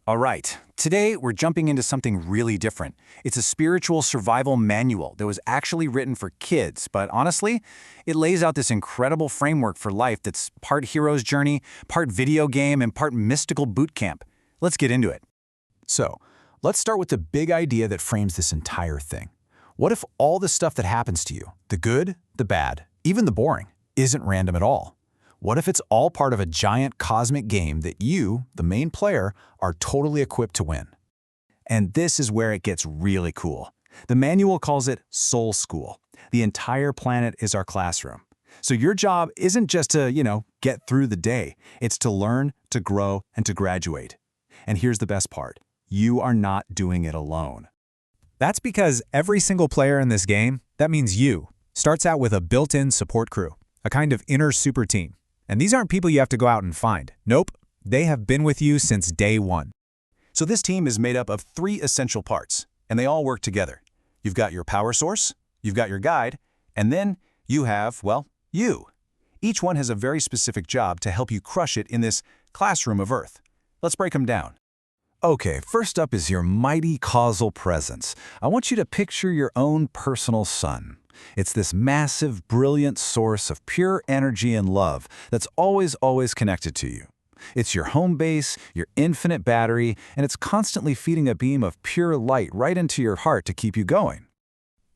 All right, today we're jumping into something really different. It's a spiritual survival manual that was actually written for kids, but honestly, it lays out this incredible framework for life that's part hero's journey, part video game, and part mystical boot camp. Let's get into it. So, let's start with the big idea that frames this entire thing. What if all the stuff that happens to you, the good, the bad, even the boring, isn't random at all? What if it's all part of a giant cosmic game that you, the main player, are totally equipped to win? And this is where it gets really cool. The manual calls it Soul School. The entire planet is our classroom. So your job isn't just to, get through the day. It's to learn, to grow, and to graduate. And here's the best part. You are not doing it alone. That's because every single player in this game, that means you, starts out with a built-in support crew, a kind of inner super team. And these aren't people you have to go out and find. Nope, they have been with you since day one. So this team is made up of 3 essential parts, and they all work together. You've got your power source, you've got your guide, and then you have, you. Each one has a very specific job to help you crush it in this classroom of Earth. Let's break them down. Okay, first up is your mighty Causal Presence. I want you to picture your own personal sun. It's this massive, brilliant source of pure energy and love that's always connected to you. It's your home base, your infinite battery, and it's constantly feeding a beam of pure light right into your heart to keep you going.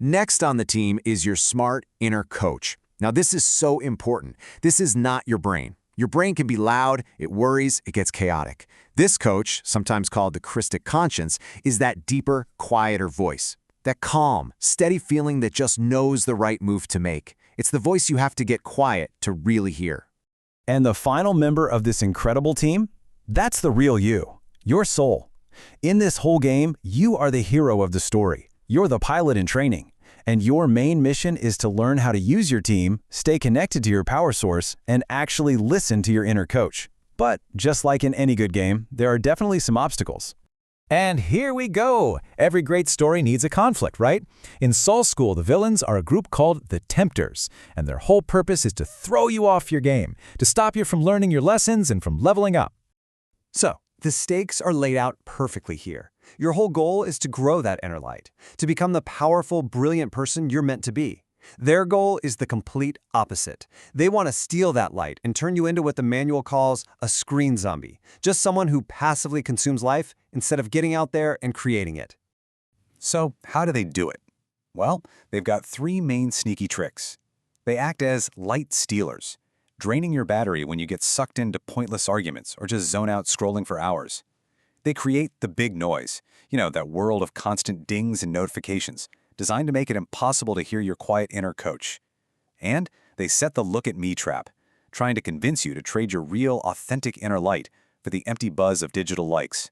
Next on the team is your smart inner coach. Now this is so important. This is not your brain. Your brain can be loud, it worries, it gets chaotic. This coach, sometimes called the Crystic Conscience, is that deeper, quieter voice. That calm, steady feeling that just knows the right move to make. It's the voice you have to get quiet to really hear. And the final member of this incredible team? That's the real you, your soul. In this whole game, you are the hero of the story. You're the pilot in training. And your main mission is to learn how to use your team, stay connected to your power source, and actually listen to your inner coach. But just like in any good game, there are definitely some obstacles. And here we go! Every great story needs a conflict, right? In Soul School, the villains are a group called the Tempters, and their whole purpose is to throw you off your game, to stop you from learning your lessons and from leveling up. So, the stakes are laid out perfectly here. Your whole goal is to grow that inner light, to become the powerful, brilliant person you're meant to be. Their goal is the complete opposite. They want to steal that light and turn you into what the manual calls a screen zombie, just someone who passively consumes life instead of getting out there and creating it. So how do they do it? Well, they've got 3 main sneaky tricks. They act as light stealers, draining your battery when you get sucked into pointless arguments or just zone out scrolling for hours. They create the big noise, that world of constant dings and notifications, designed to make it impossible to hear your quiet inner coach. And they set the look at me trap, trying to convince you to trade your real, authentic inner light for the empty buzz of digital likes.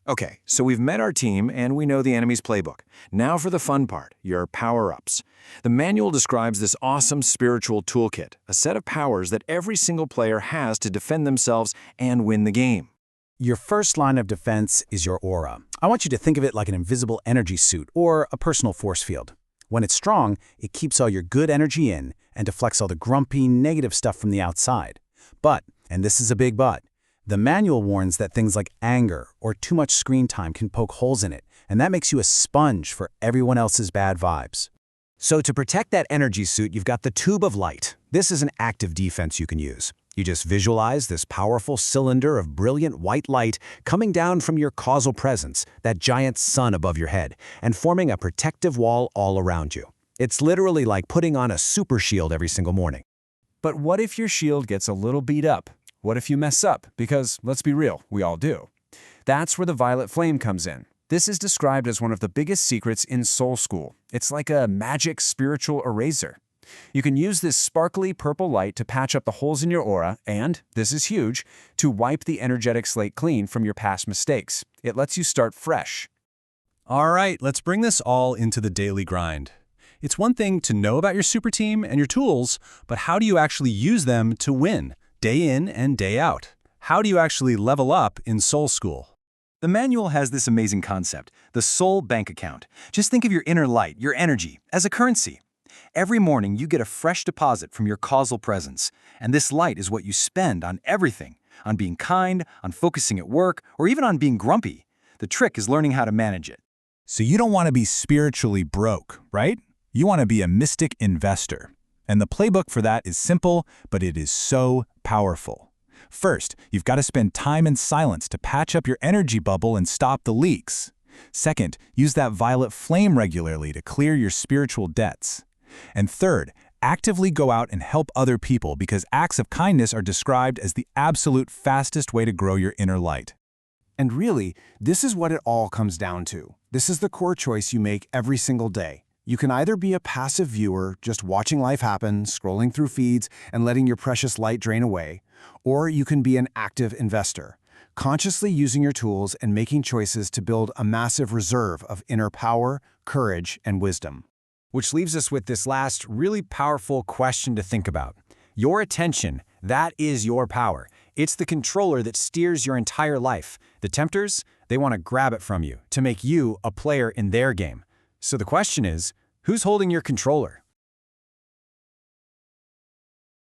Okay, so we've met our team and we know the enemy's playbook. Now for the fun part, your power-ups. The manual describes this awesome spiritual toolkit, a set of powers that every single player has to defend themselves and win the game. Your first line of defense is your aura. I want you to think of it like an invisible energy suit or a personal force field. When it's strong, it keeps all your good energy in and deflects all the grumpy, negative stuff from the outside. But, and this is a big but, the manual warns that things like anger or too much screen time can poke holes in it, and that makes you a sponge for everyone else's bad vibes. So to protect that energy suit, you've got the tube of light. This is an active defense you can use. You just visualize this powerful cylinder of brilliant white light coming down from your causal presence, that giant sun above your head, and forming a protective wall all around you. It's literally like putting on a super shield every single morning. But what if your shield gets a little beat up? What if you mess up? Because, let's be real, we all do. That's where the violet flame comes in. This is described as one of the biggest secrets in Soul School. It's like a magic spiritual eraser. You can use this sparkly purple light to patch up the holes in your aura and, this is huge, to wipe the energetic slate clean from your past mistakes. It lets you start fresh. All right, let's bring this all into the daily grind. It's one thing to know about your super team and your tools, but how do you actually use them to win, day in and day out? How do you actually level up in Soul School? The manual has this amazing concept, the soul bank account. Just think of your inner light, your energy, as a currency. Every morning, you get a fresh deposit from your causal presence, and this light is what you spend on everything, on being kind, on focusing at work, or even on being grumpy. The trick is learning how to manage it. So you don't want to be spiritually broke, right? You want to be a mystic investor. And the playbook for that is simple, but it is so powerful. First, you've got to spend time in silence to patch up your energy bubble and stop the leaks. Second, use that violet flame regularly to clear your spiritual debts. And third, actively go out and help other people because acts of kindness are described as the absolute fastest way to grow your inner light. And really, this is what it all comes down to. This is the core choice you make every single day. You can either be a passive viewer, just watching life happen, scrolling through feeds, and letting your precious light drain away, or you can be an active investor, consciously using your tools and making choices to build a massive reserve of inner power, courage, and wisdom. Which leaves us with this last really powerful question to think about. Your attention, that is your power. It's the controller that steers your entire life. The tempters, they want to grab it from you to make you a player in their game. So the question is, who's holding your controller?